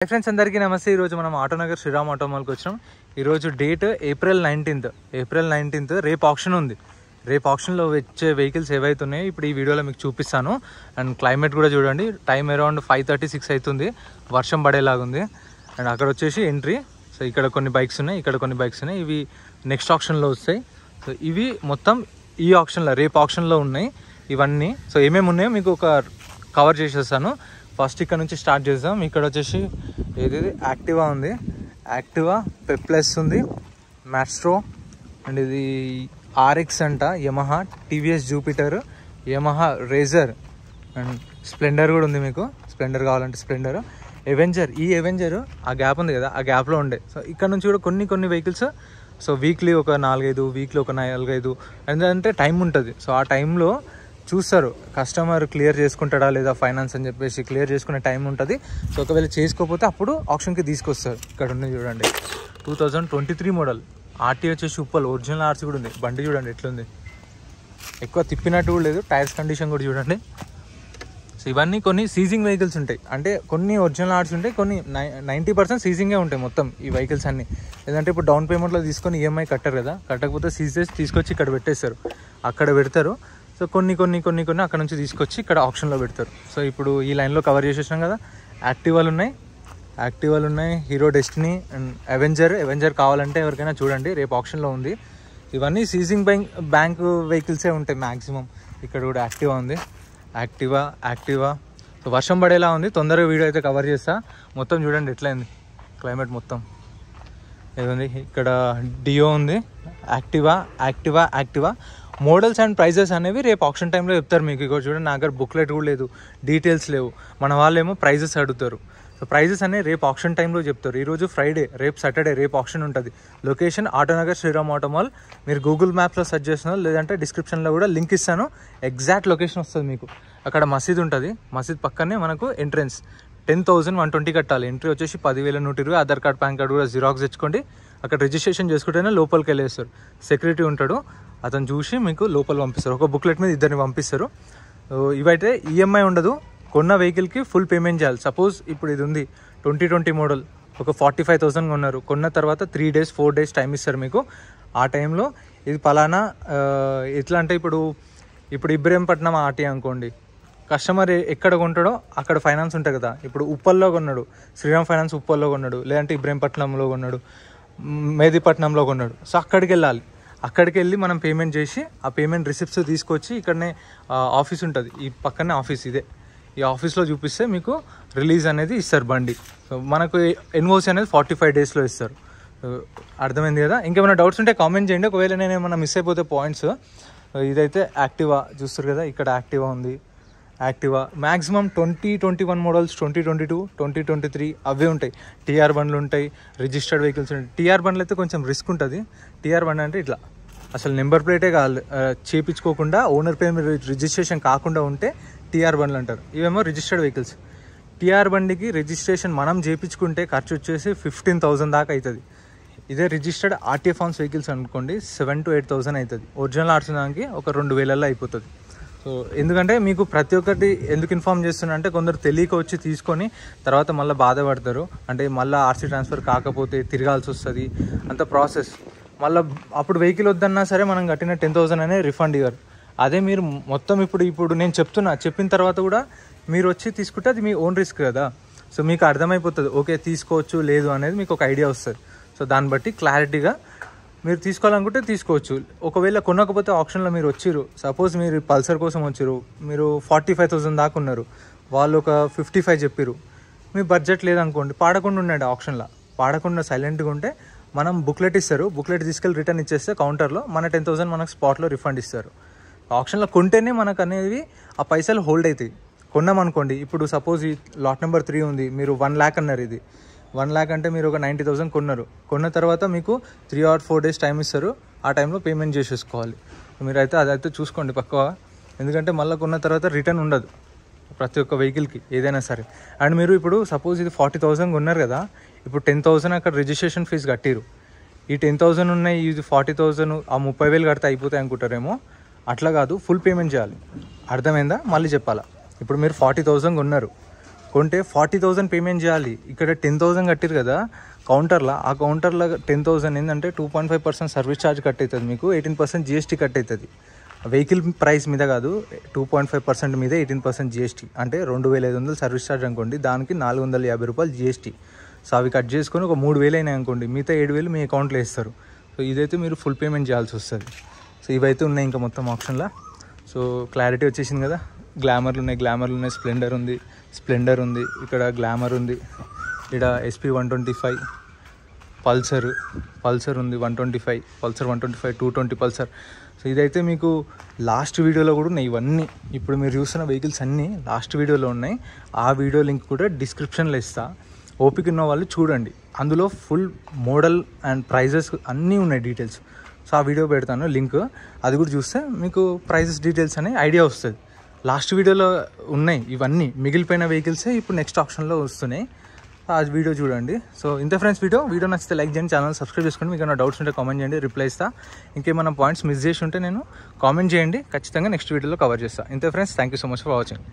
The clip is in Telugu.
హై ఫ్రెండ్స్, అందరికీ నమస్తే. ఈరోజు మనం ఆటోనగర్ శ్రీరామ్ ఆటోమాల్కి వచ్చినాం. ఈరోజు డేట్ ఏప్రిల్ 19th. రేపు ఆప్షన్ ఉంది. రేపు ఆప్షన్లో వచ్చే వెహికల్స్ ఏవైతే ఉన్నాయో ఇప్పుడు ఈ వీడియోలో మీకు చూపిస్తాను. అండ్ క్లైమేట్ కూడా చూడండి, టైం అరౌండ్ 5:36 అవుతుంది. వర్షం పడేలాగుంది. అండ్ అక్కడ వచ్చేసి ఎంట్రీ. సో ఇక్కడ కొన్ని బైక్స్ ఉన్నాయి, ఇక్కడ కొన్ని బైక్స్ ఉన్నాయి. ఇవి నెక్స్ట్ ఆప్షన్లో వస్తాయి. సో ఇవి మొత్తం ఈ ఆప్షన్లో, రేపు ఆప్షన్లో ఉన్నాయి ఇవన్నీ. సో ఏమేమి ఉన్నాయో మీకు ఒక కవర్ చేసేస్తాను. ఫస్ట్ ఇక్కడ నుంచి స్టార్ట్ చేద్దాం. ఇక్కడ వచ్చేసి ఏది యాక్టివా ఉంది, యాక్టివా పెప్లస్ ఉంది, మ్యాస్ట్రో, అండ్ ఇది ఆర్ఎక్స్ అంట, Yamaha, TVS Jupiter, Yamaha razor, and Splendor కూడా ఉంది. మీకు స్ప్లెండర్ కావాలంటే స్ప్లెండర్, ఎవెంజర్. ఈ ఎవెంజర్ ఆ గ్యాప్ ఉంది కదా, ఆ గ్యాప్లో ఉండే. సో ఇక్కడ నుంచి కూడా కొన్ని వెహికల్స్. సో వీక్లీ ఒక 4-5, వీక్లీ ఒక 4-5, ఎందుకంటే టైం ఉంటుంది. సో ఆ టైంలో చూస్తారు కస్టమర్ క్లియర్ చేసుకుంటాడా లేదా ఫైనాన్స్ అని చెప్పేసి. క్లియర్ చేసుకునే టైం ఉంటుంది. సో ఒకవేళ చేసుకోకపోతే అప్పుడు ఆప్షన్కి తీసుకొస్తారు. ఇక్కడ ఉంది చూడండి, 2023 మోడల్. ఆర్టీ వచ్చేసి ఉప్పల్, ఒరిజినల్ ఆర్సీ కూడా ఉంది. బండి చూడండి ఎట్లుంది, ఎక్కువ తిప్పినట్టు కూడా లేదు. టైర్స్ కండిషన్ కూడా చూడండి. సో ఇవన్నీ కొన్ని సీజింగ్ వెహికల్స్ ఉంటాయి, అంటే కొన్ని ఒరిజినల్ ఆర్ట్స్ ఉంటాయి, కొన్ని 90% సీజింగే ఉంటాయి మొత్తం ఈ వెహికల్స్ అన్నీ. లేదంటే ఇప్పుడు డౌన్ పేమెంట్లో తీసుకొని ఈఎంఐ కట్టారు కదా, కట్టకపోతే సీజ్ చేసి తీసుకొచ్చి ఇక్కడ పెట్టేస్తారు, అక్కడ పెడతారు. సో కొన్ని అక్కడ నుంచి తీసుకొచ్చి ఇక్కడ ఆప్షన్లో పెడతారు. సో ఇప్పుడు ఈ లైన్లో కవర్ చేసేసినాం కదా. యాక్టివాలు ఉన్నాయి, హీరో డెస్టినీ అండ్ ఎవెంజర్ కావాలంటే ఎవరికైనా చూడండి, రేపు ఆప్షన్లో ఉంది. ఇవన్నీ సీజింగ్ బ్యాంక్ వెహికల్సే ఉంటాయి మ్యాక్సిమం. ఇక్కడ కూడా యాక్టివా ఉంది, యాక్టివా. సో వర్షం పడేలా ఉంది, తొందరగా వీడియో అయితే కవర్ చేస్తా. మొత్తం చూడండి ఎట్లయింది క్లైమేట్ మొత్తం. ఏముంది ఇక్కడ డియో ఉంది, యాక్టివా. మోడల్స్ అండ్ ప్రైజెస్ అనేవి రేపు ఆప్షన్ టైంలో చెప్తారు మీకు. ఇక్కడ చూడండి, నా దగ్గర బుక్లెట్ కూడా లేదు, డీటెయిల్స్ లేవు. మన వాళ్ళేమో ప్రైజెస్ అడుగుతారు. సో ప్రైజెస్ అనేవి రేపు ఆప్షన్ టైంలో చెప్తారు. ఈరోజు ఫ్రైడే, రేపు సాటర్డే, రేపు ఆప్షన్ ఉంటుంది. Location Autonagar Sriram auto mall. మీరు గూగుల్ మ్యాప్స్లో సెర్చ్ చేస్తున్నారు, లేదంటే డిస్క్రిప్షన్లో కూడా లింక్ ఇస్తాను. ఎగ్జాక్ట్ లొకేషన్ వస్తుంది మీకు. అక్కడ మసీద్ ఉంటుంది, మసీద్ పక్కనే మనకు ఎంట్రెన్స్. 10,120 కట్టాలి. ఎంట్రీ వచ్చేసి 10,120. ఆధార్ కార్డ్, పాన్ కార్డ్ కూడా జిరాక్స్ తెచ్చుకోండి. అక్కడ రిజిస్ట్రేషన్ చేసుకుంటేనే లోపలికి వెళ్ళేస్తారు. సెక్యూరిటీ ఉంటాడు, అతను చూసి మీకు లోపల పంపిస్తారు. ఒక బుక్లెట్ మీద ఇద్దరిని పంపిస్తారు. ఇవైతే ఈఎంఐ ఉండదు, కొన్న వెహికల్కి ఫుల్ పేమెంట్ చేయాలి. సపోజ్ ఇప్పుడు ఇది ఉంది 2020 మోడల్, ఒక 45,000 కొన్నారు. కొన్న తర్వాత 3 days 4 days టైం ఇస్తారు మీకు. ఆ టైంలో ఇది పలానా ఎట్లా అంటే ఇప్పుడు ఇబ్రహీంపట్నం ఆర్టీ అనుకోండి, కస్టమర్ ఎక్కడ కొంటాడో అక్కడ ఫైనాన్స్ ఉంటుంది కదా. ఇప్పుడు ఉప్పల్లో కొన్నాడు, శ్రీరామ్ ఫైనాన్స్ ఉప్పల్లో కొన్నాడు, లేదంటే ఇబ్రహీంపట్నంలో కొన్నాడు, మేదీపట్నంలో కొన్నాడు. సో అక్కడికి వెళ్ళాలి. అక్కడికి వెళ్ళి మనం పేమెంట్ చేసి ఆ పేమెంట్ రిసిప్ట్స్ తీసుకొచ్చి ఇక్కడనే ఆఫీస్ ఉంటుంది, ఈ పక్కనే ఆఫీస్ ఇదే. ఈ ఆఫీస్లో చూపిస్తే మీకు రిలీజ్ అనేది ఇస్తారు బండి. సో మనకు ఎన్ఓసి అనేది 45 daysలో ఇస్తారు. అర్థమైంది కదా. ఇంకేమైనా డౌట్స్ ఉంటే కామెంట్ చేయండి. ఒకవేళ నేను ఏమైనా మిస్ అయిపోతే పాయింట్స్. ఇదైతే యాక్టివా చూస్తారు కదా, ఇక్కడ యాక్టివా ఉంది. యాక్టివా మ్యాక్సిమం 2021 మోడల్స్, 2022, 2023 అవే ఉంటాయి. టీఆర్ బండ్లు ఉంటాయి, రిజిస్టర్డ్ వెహికల్స్ ఉంటాయి. టీఆర్ బండ్లు అయితే కొంచెం రిస్క్ ఉంటుంది. టీఆర్ బండ్ అంటే ఇట్లా అసలు నెంబర్ ప్లేటే కాదు, చేయించుకోకుండా ఓనర్ పేరు మీద రిజిస్ట్రేషన్ కాకుండా ఉంటే టీఆర్ బండ్లు అంటారు. ఇవేమో రిజిస్టర్డ్ వెహికల్స్. టీఆర్ బండికి రిజిస్ట్రేషన్ మనం చేయించుకుంటే ఖర్చు వచ్చేసి 15,000 దాకా అవుతుంది. ఇదే రిజిస్టర్డ్ ఆర్టీఏ ఫార్మ్స్ వెహికల్స్ అనుకోండి 7,000 to 8,000 అవుతుంది. ఒరిజినల్ ఆర్ట్స్ దానికి ఒక 2,000 అయిపోతుంది. సో ఎందుకంటే మీకు ప్రతి ఒక్కటి ఎందుకు ఇన్ఫార్మ్ చేస్తున్నా అంటే, కొందరు తెలియక వచ్చి తీసుకొని తర్వాత మళ్ళీ బాధపడతారు. అంటే మళ్ళీ ఆర్సీ ట్రాన్స్ఫర్ కాకపోతే తిరగాల్సి వస్తుంది, అంత ప్రాసెస్. మళ్ళీ అప్పుడు వెహికల్ వద్దన్నా సరే మనం కట్టిన 10,000 అనే రిఫండ్ ఇవ్వరు. అదే మీరు మొత్తం ఇప్పుడు నేను చెప్పిన తర్వాత కూడా మీరు వచ్చి తీసుకుంటే అది మీ ఓన్ రిస్క్ కదా. సో మీకు అర్థమైపోతుంది, ఓకే తీసుకోవచ్చు లేదు అనేది మీకు ఒక ఐడియా వస్తుంది. సో దాన్ని బట్టి క్లారిటీగా మీరు తీసుకోవాలనుకుంటే తీసుకోవచ్చు. ఒకవేళ కొనకపోతే ఆప్షన్లో మీరు వచ్చిర్రు, సపోజ్ మీరు పల్సర్ కోసం వచ్చిర్రు, మీరు 45,000 దాకా ఉన్నారు, వాళ్ళు ఒక 55 చెప్పారు, మీ బడ్జెట్ లేదనుకోండి, పాడకుండా ఉండండి ఆప్షన్లో. పాడకుండా సైలెంట్గా ఉంటే మనం బుక్లెట్ ఇస్తారు, బుక్లెట్ తీసుకెళ్ళి రిటర్న్ ఇచ్చేస్తే కౌంటర్లో మన 10,000 మనకు స్పాట్లో రిఫండ్ ఇస్తారు. ఆప్షన్లో కొంటేనే మనకు అనేది ఆ పైసలు హోల్డ్ అవుతాయి. కొన్నామనుకోండి, ఇప్పుడు సపోజ్ ఈ లాట్ నెంబర్ 3 ఉంది, మీరు 1 lakh అన్నారు. ఇది 1 lakh అంటే మీరు ఒక 90,000 కొన్నారు. కొన్న తర్వాత మీకు 3 or 4 days టైం ఇస్తారు. ఆ టైంలో పేమెంట్ చేసేసుకోవాలి. మీరైతే అదైతే చూసుకోండి పక్కా, ఎందుకంటే మళ్ళీ కొన్న తర్వాత రిటర్న్ ఉండదు ప్రతి ఒక్క వెహికల్కి ఏదైనా సరే. అండ్ మీరు ఇప్పుడు సపోజ్ ఇది 40,000 కొన్నారు కదా, ఇప్పుడు 10,000 అక్కడ రిజిస్ట్రేషన్ ఫీజు కట్టిరు. ఈ 10,000 ఉన్నాయి, ఇది 40,000, ఆ 30,000 కడితే అయిపోతాయి అనుకుంటారేమో. అట్లా కాదు, ఫుల్ పేమెంట్ చేయాలి. అర్థమైందా? మళ్ళీ చెప్పాలా. ఇప్పుడు మీరు 40,000 కొన్నారు, కొంటే 40,000 పేమెంట్ చేయాలి. ఇక్కడ 10,000 కట్టిరు కదా కౌంటర్లో, ఆ కౌంటర్లో 10,000 ఏంటంటే 2.5% సర్వీస్ ఛార్జ్ కట్ అవుతుంది, మీకు 18% GST కట్ అవుతుంది. వెహికల్ ప్రైస్ మీద కాదు, 2.5% మీద 18% GST, అంటే 2,500 సర్వీస్ ఛార్జ్ అనుకోండి, దానికి 450 రూపాయలు GST. సో అవి కట్ చేసుకొని ఒక 3,000 అయినాయి అనుకోండి, మిగతా 7,000 మీ అకౌంట్లో వేస్తారు. సో ఇదైతే మీరు ఫుల్ పేమెంట్ చేయాల్సి వస్తుంది. సో ఇవైతే ఉన్నాయి ఇంకా మొత్తం ఆప్షన్లో. సో క్లారిటీ వచ్చేసింది కదా. గ్లామర్లు ఉన్నాయి, స్ప్లెండర్ ఉంది, ఇక్కడ గ్లామర్ ఉంది, ఇక్కడ SP 125, పల్సర్ ఉంది 125, పల్సర్ 125, 220 పల్సర్. సో ఇదైతే మీకు లాస్ట్ వీడియోలో కూడా ఉన్నాయి ఇవన్నీ. ఇప్పుడు మీరు చూస్తున్న వెహికల్స్ అన్నీ లాస్ట్ వీడియోలో ఉన్నాయి. ఆ వీడియో లింక్ కూడా డిస్క్రిప్షన్లో ఇస్తా, ఓపిక ఉన్న వాళ్ళు చూడండి. అందులో ఫుల్ మోడల్ అండ్ ప్రైజెస్ అన్నీ ఉన్నాయి డీటెయిల్స్. సో ఆ వీడియో పెడతాను లింక్, అది కూడా చూస్తే మీకు ప్రైజెస్ డీటెయిల్స్ అనే ఐడియా వస్తుంది. లాస్ట్ వీడియోలో ఉన్నాయి ఇవన్నీ, మిగిలిపోయిన వెహికల్సే ఇప్పుడు నెక్స్ట్ ఆప్షన్లో వస్తున్నాయి. ఆ వీడియో చూడండి. సో ఇంత ఫ్రెండ్స్, వీడియో నచ్చితే లైక్ చేయండి, ఛానల్ సబ్స్క్రైబ్ చేసుకోండి. మీకు ఏమైనా డౌట్స్ ఉంటే కామెంట్ చేయండి, రిప్లై ఇస్తా. ఇంకేమైనా పాయింట్స్ మిస్ చేసి ఉంటే నేను కామెంట్ చేయండి, ఖచ్చితంగా నెక్స్ట్ వీడియోలో కవర్ చేస్తాను. ఇంతే friends, thank you so much for watching.